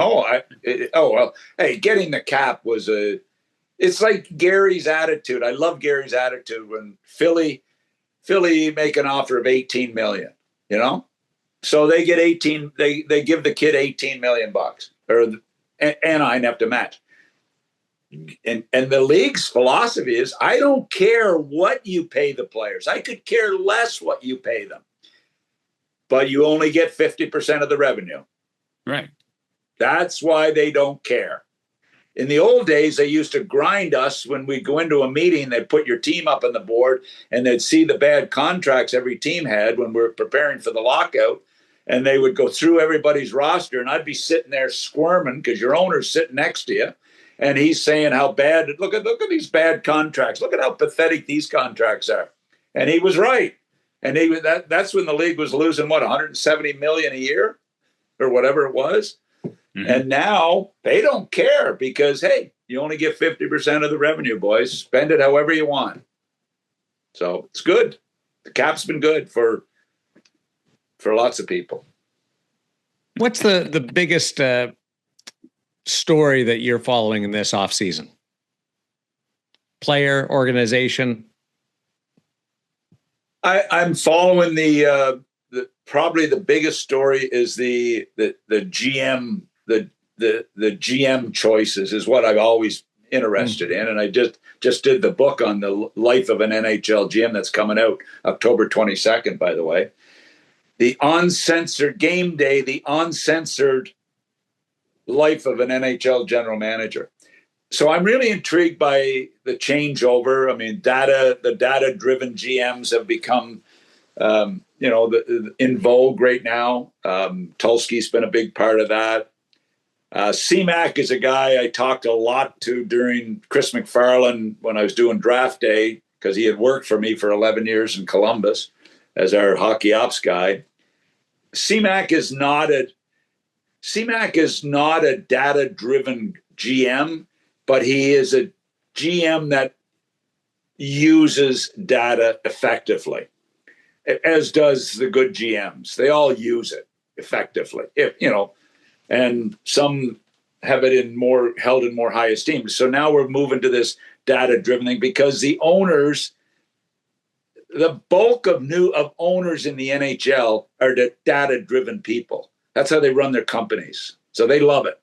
hey, getting the cap was it's like Gary's attitude. I love Gary's attitude when Philly make an offer of $18 million, so they get 18, they give the kid $18 million or Anaheim have to match. And the league's philosophy is, I don't care what you pay the players. I could care less what you pay them. But you only get 50% of the revenue. Right. That's why they don't care. In the old days, they used to grind us when we go into a meeting. They'd put your team up on the board, and they'd see the bad contracts every team had when we were preparing for the lockout. And they would go through everybody's roster, and I'd be sitting there squirming because your owner's sitting next to you. And he's saying how bad, look at these bad contracts. Look at how pathetic these contracts are. And he was right. And that's when the league was losing, $170 million a year or whatever it was. Mm-hmm. And now they don't care because, hey, you only get 50% of the revenue, boys. Spend it however you want. So it's good. The cap's been good for lots of people. What's the biggest story that you're following in this offseason? Player, organization? I'm following the probably the biggest story is the GM the GM choices is what I've always interested in, and I just did the book on the life of an NHL GM that's coming out October 22nd, by the way. The uncensored game day, the uncensored life of an NHL general manager. So I'm really intrigued by the changeover. I mean, the data-driven GMs have become, in vogue right now. Tulski's been a big part of that. CMAC is a guy I talked a lot to during Chris McFarland when I was doing draft day, because he had worked for me for 11 years in Columbus as our hockey ops guy. CMAC is not a data-driven GM, but he is a GM that uses data effectively, as does the good GMs. They all use it effectively, and some have it held in more high esteem. So now we're moving to this data-driven thing because the owners, the bulk of owners in the NHL are the data-driven people. That's how they run their companies. So they love it.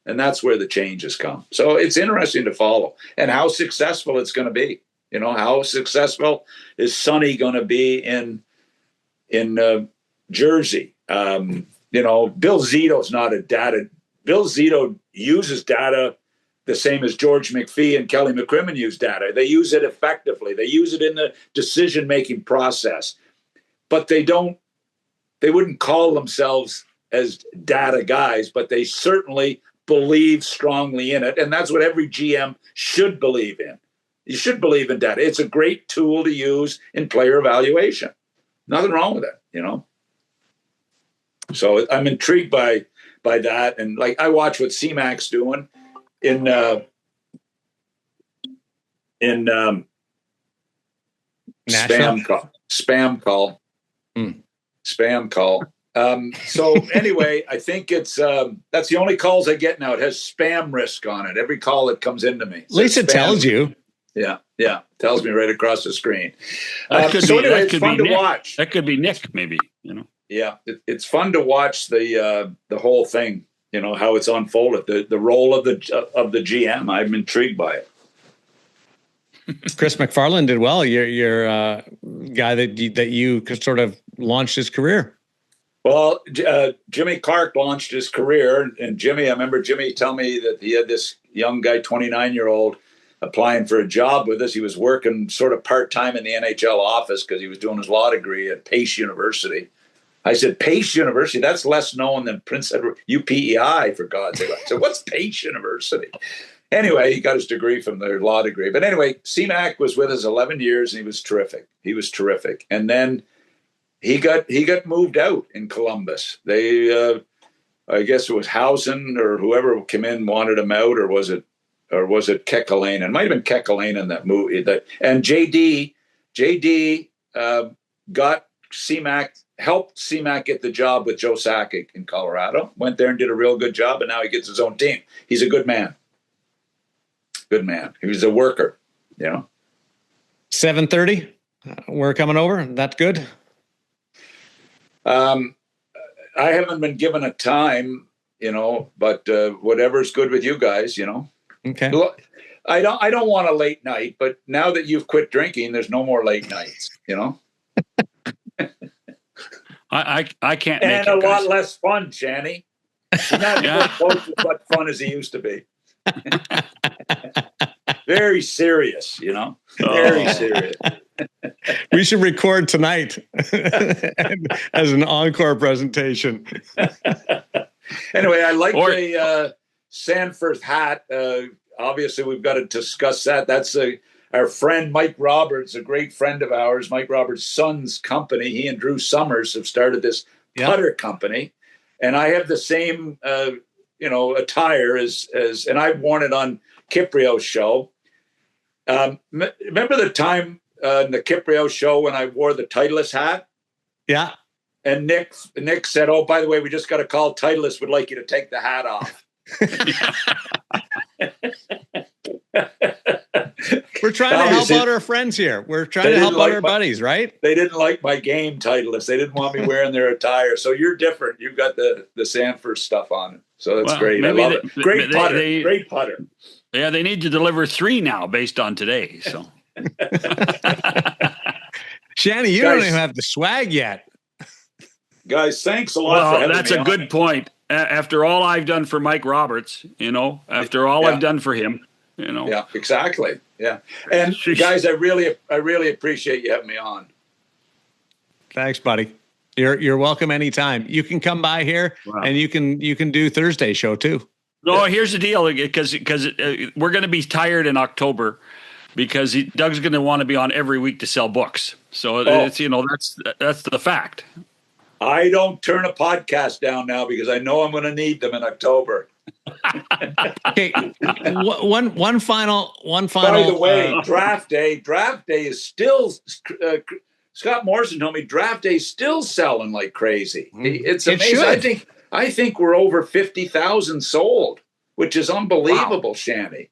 And that's where the changes come. So it's interesting to follow and how successful it's going to be. How successful is Sonny going to be in Jersey? Bill Zito's not a data. Bill Zito uses data the same as George McPhee and Kelly McCrimmon use data. They use it effectively. They use it in the decision-making process. But they wouldn't call themselves as data guys, but they certainly believe strongly in it. And that's what every GM should believe in. You should believe in data. It's a great tool to use in player evaluation. Nothing wrong with it, So I'm intrigued by that. And I watch what CMAC's doing in spam call. Spam call. So anyway, I think it's that's the only calls I get now. It has spam risk on it. Every call that comes into me. At least it tells you. Yeah. Tells me right across the screen. It's fun to watch. That could be Nick, maybe. Yeah, it's fun to watch the whole thing. How it's unfolded. The role of the GM. I'm intrigued by it. Chris McFarland did well. You're a guy that you sort of launched his career. Well, Jimmy Clark launched his career, and I remember Jimmy telling me that he had this young guy, 29-year-old, applying for a job with us. He was working sort of part-time in the NHL office because he was doing his law degree at Pace University. I said, Pace University? That's less known than Prince Edward, UPEI, for God's sake. So what's Pace University? Anyway, he got his degree from their law degree. But anyway, CMAC was with us 11 years, and he was terrific. And then he got moved out in Columbus. They I guess it was Housen or whoever came in wanted him out, or was it Kekalainen? It might have been Kekalainen that movie. And JD got C-Mac, helped C-Mac get the job with Joe Sakic in Colorado. Went there and did a real good job, and now he gets his own team. He's a good man. Good man. He was a worker, 7:30. We're coming over. That's good. I haven't been given a time, but whatever's good with you guys, Okay. I don't want a late night, but now that you've quit drinking, there's no more late nights, I can't and make it, a guys. lot less fun, Shanny. He's not even close to as much fun as he used to be. Very serious, very serious. We should record tonight as an encore presentation. Anyway, I like the Sanford hat. Obviously, we've got to discuss that. That's our friend Mike Roberts, a great friend of ours. Mike Roberts' son's company. He and Drew Summers have started this putter company, and I have the same, attire as, and I've worn it on Kiprio's show. Remember the time in the Kiprio show when I wore the Titleist hat? Yeah. And Nick said, "Oh, by the way, we just got a call. Titleist would like you to take the hat off." We're trying to help out our friends here. We're trying to help out our buddies, right? They didn't like my game, Titleist. They didn't want me wearing their attire. So you're different. You've got the Sanford stuff on. So that's great. I love it. Great putter. Great putter. Yeah, they need to deliver 3 now based on today. So, Shanny, you don't even have the swag yet. Guys, thanks a lot for having that's me a good point. After all I've done for Mike Roberts, after all I've done for him, Yeah, exactly. Yeah. And guys, I really appreciate you having me on. Thanks, buddy. You're welcome anytime. You can come by here and you can do Thursday show too. No, here's the deal, because we're going to be tired in October because Doug's going to want to be on every week to sell books. So it's that's the fact. I don't turn a podcast down now because I know I'm going to need them in October. Okay, one final. By the way, draft day is still. Scott Morrison told me draft day is still selling like crazy. It's amazing. I think we're over 50,000 sold, which is unbelievable, Shanny.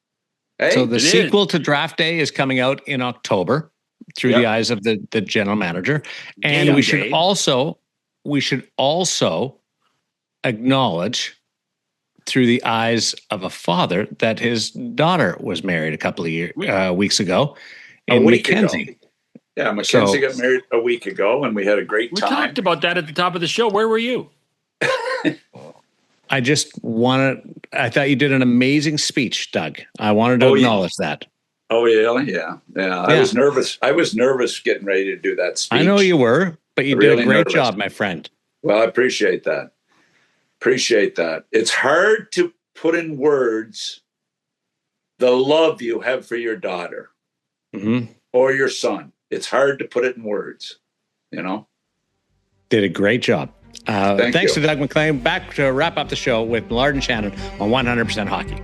Hey? So the sequel to Draft Day is coming out in October through the eyes of the general manager, and we should also acknowledge through the eyes of a father that his daughter was married a couple of weeks ago in Mackenzie. Yeah, Mackenzie got married a week ago, and we had a great time. We talked about that at the top of the show. Where were you? I thought you did an amazing speech, Doug. I wanted to acknowledge that. Oh, really? Yeah. I was nervous. I was nervous getting ready to do that speech. I know you were, but you did a great job, my friend. Well, I appreciate that. It's hard to put in words the love you have for your daughter or your son. It's hard to put it in words, Did a great job. Thanks to Doug MacLean. Back to wrap up the show with Millard and Shannon on 100% Hockey.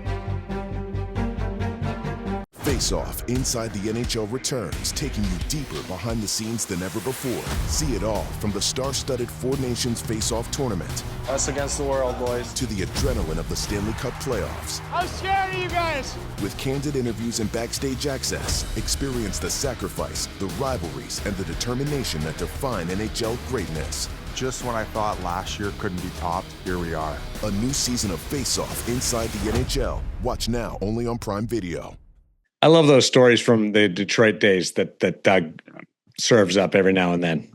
Face Off Inside the NHL returns, taking you deeper behind the scenes than ever before. See it all from the star-studded Four Nations Face Off tournament. Us against the world, boys. To the adrenaline of the Stanley Cup playoffs. I'm scared of you guys. With candid interviews and backstage access, experience the sacrifice, the rivalries, and the determination that define NHL greatness. Just when I thought last year couldn't be topped, here we are. A new season of Face Off Inside the NHL. Watch now only on Prime Video. I love those stories from the Detroit days that Doug serves up every now and then.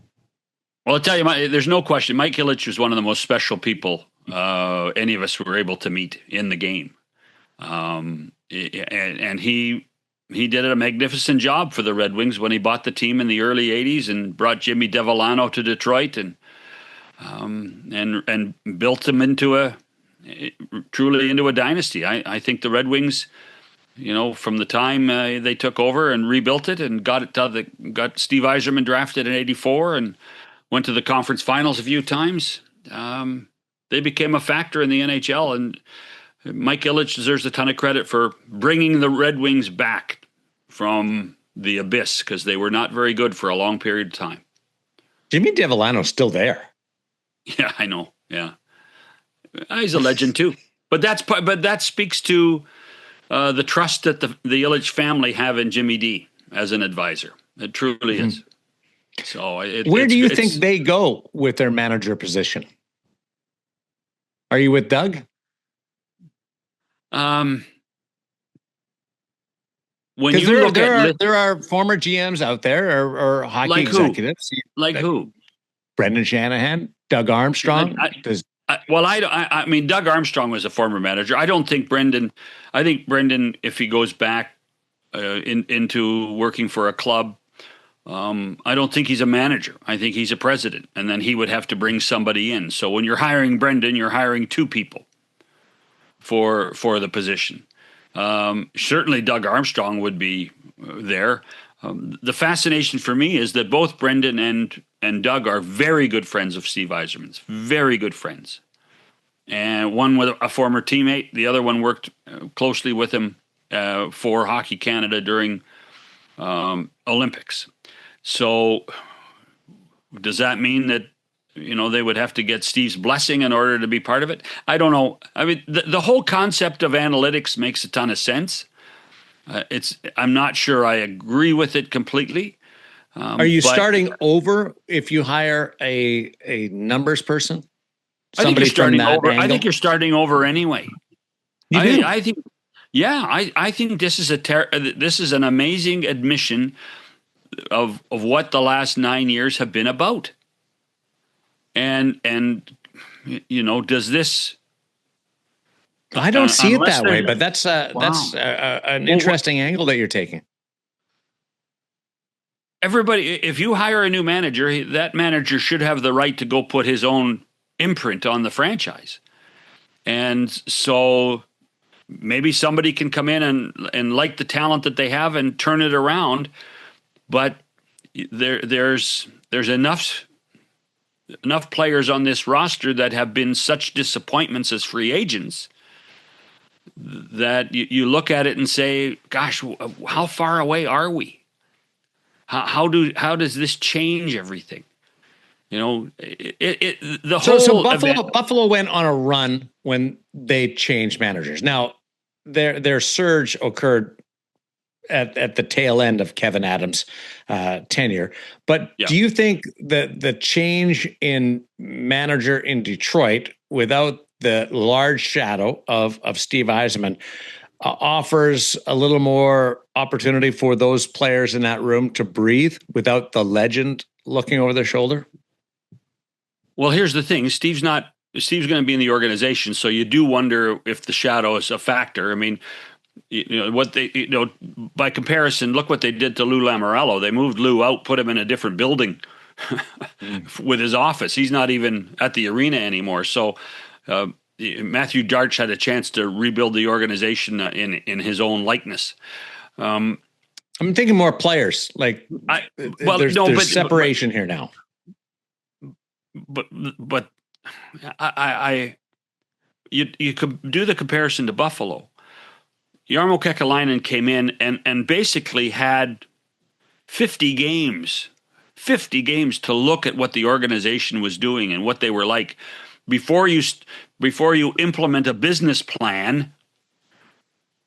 Well, I'll tell you, there's no question. Mike Ilitch was one of the most special people any of us were able to meet in the game. And he did a magnificent job for the Red Wings when he bought the team in the early 80s and brought Jimmy Devellano to Detroit and built them truly into a dynasty. I think the Red Wings, from the time they took over and rebuilt it and got Steve Yzerman drafted in '84 and went to the conference finals a few times. They became a factor in the NHL, and Mike Ilitch deserves a ton of credit for bringing the Red Wings back from the abyss, because they were not very good for a long period of time. Jimmy Devellano's still there. Yeah, I know. Yeah, he's a legend too. But that speaks to the trust that the Ilitch family have in Jimmy D as an advisor. It truly is. So, where do you think they go with their manager position? Are you with Doug? When you look there are former GMs out there or hockey like executives. Who? Brendan Shanahan, Doug Armstrong. I mean, Doug Armstrong was a former manager. I think Brendan, if he goes back into working for a club, I don't think he's a manager. I think he's a president, and then he would have to bring somebody in. So when you're hiring Brendan, you're hiring two people for the position. Certainly Doug Armstrong would be there. The fascination for me is that both Brendan and Doug are very good friends of Steve Yzerman's, very good friends. And one with a former teammate, the other one worked closely with him for Hockey Canada during Olympics. So does that mean that, they would have to get Steve's blessing in order to be part of it? I don't know. I mean, the whole concept of analytics makes a ton of sense. I'm not sure I agree with it completely. Are you starting over if you hire a numbers person? I think you're starting over. I think you're starting over anyway. You do? I think, yeah. I think this is an amazing admission of what the last 9 years have been about. And does this? I don't see it that way, but that's an interesting angle that you're taking. Everybody, if you hire a new manager, that manager should have the right to go put his own imprint on the franchise. And so maybe somebody can come in and like the talent that they have and turn it around. But there's enough players on this roster that have been such disappointments as free agents that you look at it and say, gosh, how far away are we? How does this change everything? So Buffalo went on a run when they changed managers. Now their surge occurred at the tail end of Kevin Adams' tenure. But do you think that the change in manager in Detroit without the large shadow of Steve Yzerman offers a little more opportunity for those players in that room to breathe without the legend looking over their shoulder? Well, here's the thing. Steve's going to be in the organization, so you do wonder if the shadow is a factor. I mean, by comparison, look what they did to Lou Lamoriello. They moved Lou out, put him in a different building with his office. He's not even at the arena anymore. So Matthew Darch had a chance to rebuild the organization in his own likeness. I'm thinking more players. There's separation here now. But you could do the comparison to Buffalo. Jarmo Kekalainen came in and basically had 50 games to look at what the organization was doing and what they were like before you implement a business plan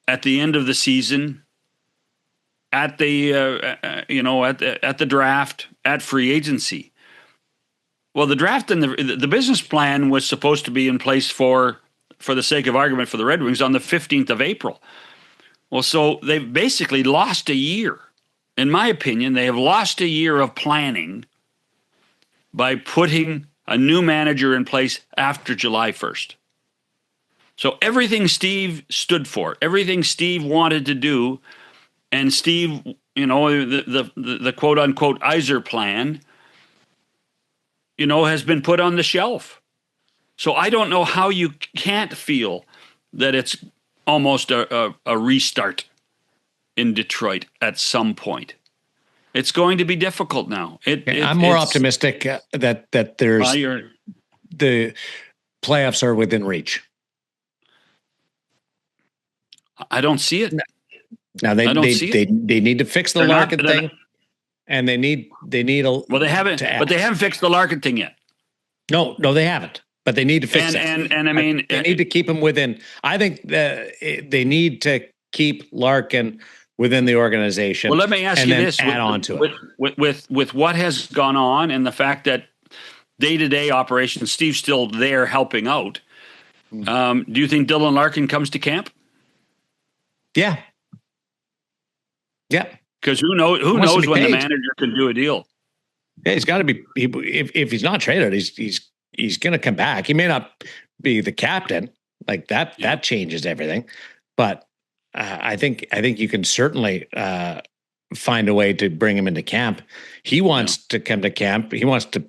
at the end of the season, at the at the draft, at free agency. Well, the draft and the business plan was supposed to be in place for the sake of argument for the Red Wings on the 15th of April. Well, so they've basically lost a year. In my opinion, they have lost a year of planning by putting a new manager in place after July 1st. So everything Steve stood for, everything Steve wanted to do, and Steve, the quote unquote Yzer plan, has been put on the shelf. So I don't know how you can't feel that it's almost a restart in Detroit at some point. It's going to be difficult now. I'm more optimistic that there's playoffs are within reach. I don't see it. Now they need to fix the Larkin thing, and they need a. Well, they haven't, but they haven't fixed the Larkin thing yet. No, they haven't. But they need to fix it. And I mean, they need to keep him within. I think they need to keep Larkin within the organization. Well, let me ask you this: add on to it with what has gone on and the fact that day-to-day operations, Steve's still there helping out. Do you think Dylan Larkin comes to camp? Yeah. Because who knows when the manager can do a deal? Yeah, he's got to be. If he's not traded, he's going to come back. He may not be the captain like that. Yeah. That changes everything. But I think you can certainly find a way to bring him into camp. He wants to come to camp. He wants to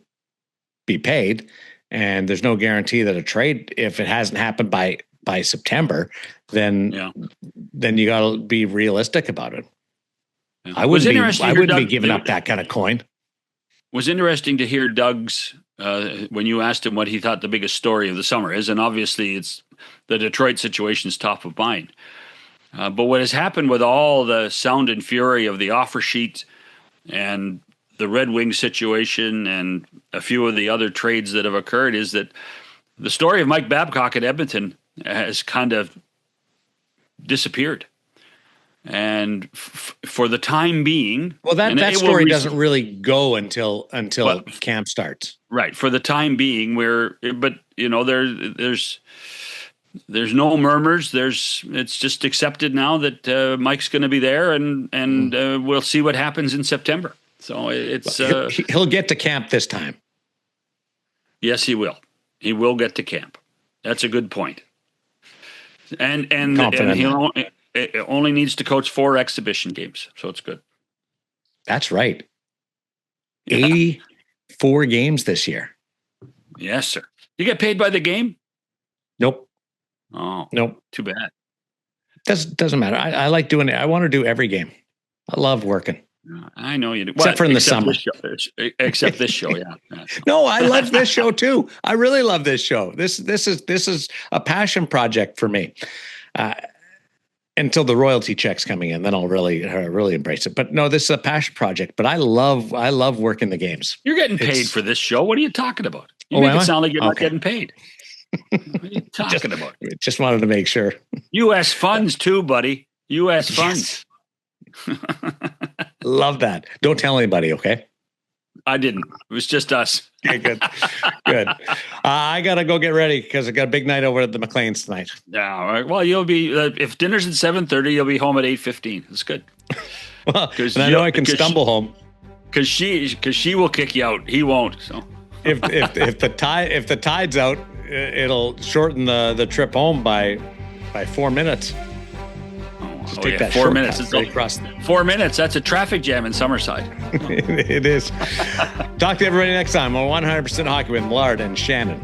be paid, and there's no guarantee that a trade, if it hasn't happened by September, then you got to be realistic about it. Yeah. I wouldn't be giving up that kind of coin. It was interesting to hear Doug's when you asked him what he thought the biggest story of the summer is, and obviously it's the Detroit situation is top of mind. But what has happened with all the sound and fury of the offer sheet and the Red Wings situation and a few of the other trades that have occurred is that the story of Mike Babcock at Edmonton has kind of disappeared. And for the time being, well, that story doesn't really go until camp starts. Right. For the time being, there's no murmurs. It's just accepted now that Mike's going to be there, and we'll see what happens in September. So it's he'll get to camp this time. Yes, he will. He will get to camp. That's a good point. And it only needs to coach 4 exhibition games, so it's good. That's right. 84 games this year. Yes, sir. You get paid by the game? Nope. Oh, nope. Too bad. Doesn't matter. I like doing it. I want to do every game. I love working. I know you do. Except for in the summer. Except this show, yeah. No, I love this show too. I really love this show. This is a passion project for me. Until the royalty check's coming in, then I'll really embrace it. But no, this is a passion project. But I love working the games. You're getting paid for this show. What are you talking about? You make it sound like you're not getting paid. What are you talking about? Just wanted to make sure. U.S. funds too, buddy. U.S. funds. Love that. Don't tell anybody, okay? I didn't. It was just us. Okay, good. I got to go get ready because I got a big night over at the MacLeans tonight. Yeah, all right. Well, you'll be, if dinner's at 7:30, you'll be home at 8:15. That's good. Well, and I know I can stumble home. Because she will kick you out. He won't. So if the tide's out, it'll shorten the trip home by 4 minutes. Just take that 4 minutes. It's right across 4 minutes. That's a traffic jam in Summerside. It is. Talk to everybody next time on 100% Hockey with Millard and Shannon.